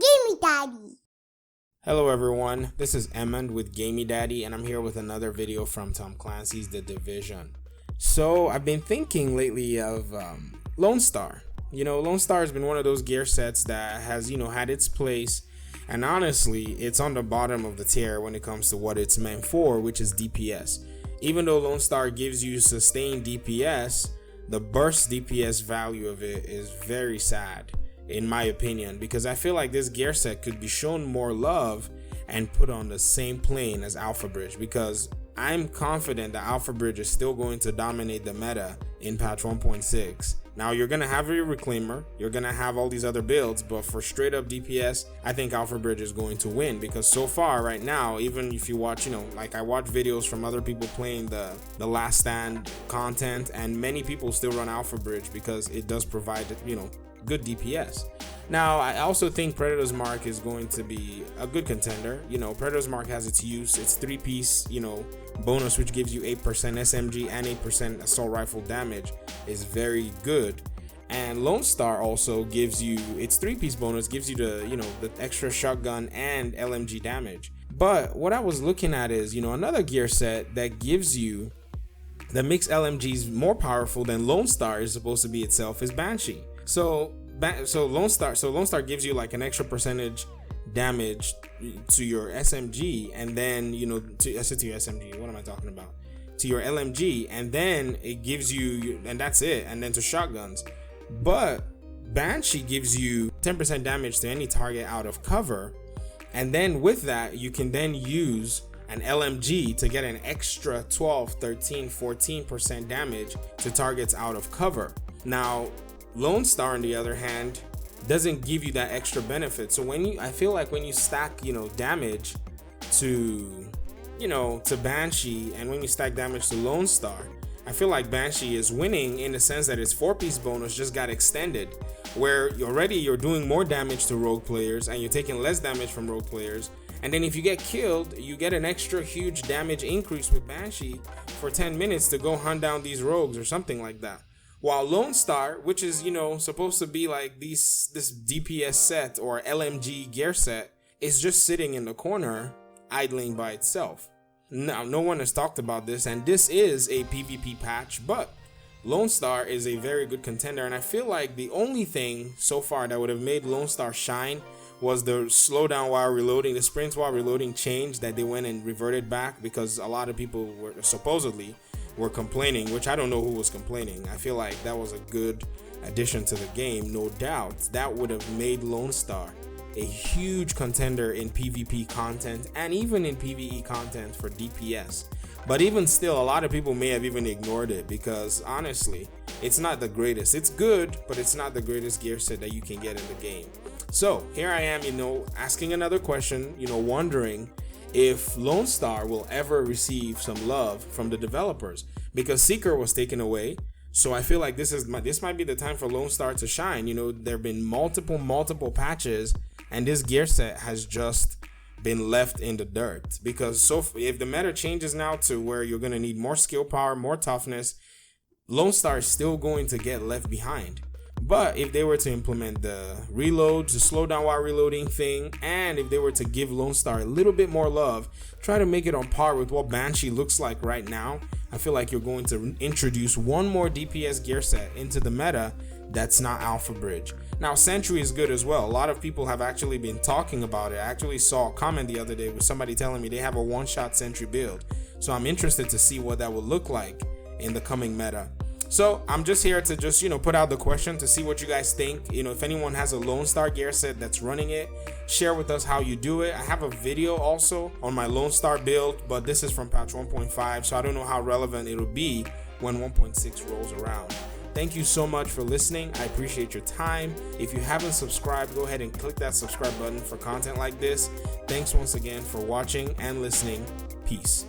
GameyDaddy. Hello everyone, this is Emmond with GameyDaddy and I'm here with another video from Tom Clancy's The Division. So I've been thinking lately of Lone-Star. Lone-Star has been one of those gear sets that has, had its place, and honestly, it's on the bottom of the tier when it comes to what it's meant for, which is DPS. Even though Lone-Star gives you sustained DPS, the burst DPS value of it is very sad, in my opinion, because I feel like this gear set could be shown more love and put on the same plane as Alpha Bridge, because I'm confident that Alpha Bridge is still going to dominate the meta in patch 1.6. Now you're going to have your Reclaimer, you're going to have all these other builds, but for straight up DPS, I think Alpha Bridge is going to win, because so far right now, even if you watch, like I watch videos from other people playing the Last Stand content, and many people still run Alpha Bridge because it does provide, good DPS. Now, I also think Predator's Mark is going to be a good contender. Predator's Mark has its use. Its 3-piece, bonus, which gives you 8% SMG and 8% assault rifle damage, is very good. And Lone Star also gives you its 3-piece bonus, gives you the extra shotgun and LMG damage. But what I was looking at is, another gear set that makes LMGs more powerful than Lone Star is supposed to be itself is Banshee. So Lone Star gives you like an extra percentage damage to your SMG, and then to your SMG. What am I talking about? To your LMG, and then it gives you, and that's it, and then to shotguns. But Banshee gives you 10% damage to any target out of cover, and then with that you can then use an LMG to get an extra 12, 13, 14% damage to targets out of cover. Now Lone Star, on the other hand, doesn't give you that extra benefit. So I feel like when you stack, damage to Banshee, and when you stack damage to Lone Star, I feel like Banshee is winning in the sense that its 4-piece bonus just got extended, where you're doing more damage to rogue players and you're taking less damage from rogue players. And then if you get killed, you get an extra huge damage increase with Banshee for 10 minutes to go hunt down these rogues or something like that. While Lone Star, which is, supposed to be like this DPS set or LMG gear set, is just sitting in the corner, idling by itself. Now, no one has talked about this, and this is a PvP patch, but Lone Star is a very good contender, and I feel like the only thing so far that would have made Lone Star shine was the slowdown while reloading, the sprints while reloading change that they went and reverted back, because a lot of people were complaining, which I don't know who was complaining. I feel like that was a good addition to the game, no doubt. That would have made Lone Star a huge contender in PvP content and even in PvE content for DPS. But even still, a lot of people may have even ignored it, because honestly, it's not the greatest. It's good, but it's not the greatest gear set that you can get in the game. So here I am, asking another question, wondering if Lone Star will ever receive some love from the developers, because Seeker was taken away. So I feel like this might be the time for Lone Star to shine. There have been multiple patches, and this gear set has just been left in the dirt, because if the meta changes now to where you're going to need more skill power, more toughness, Lone Star is still going to get left behind. But if they were to implement the reload, the slow down while reloading thing, and if they were to give Lone Star a little bit more love, try to make it on par with what Banshee looks like right now, I feel like you're going to introduce one more DPS gear set into the meta that's not Alpha Bridge. Now Sentry is good as well. A lot of people have actually been talking about it. I actually saw a comment the other day with somebody telling me they have a one-shot Sentry build. So I'm interested to see what that would look like in the coming meta. So I'm just here to put out the question to see what you guys think. If anyone has a Lone Star gear set that's running it, share with us how you do it. I have a video also on my Lone Star build, but this is from patch 1.5, so I don't know how relevant it'll be when 1.6 rolls around. Thank you so much for listening. I appreciate your time. If you haven't subscribed, go ahead and click that subscribe button for content like this. Thanks once again for watching and listening. Peace.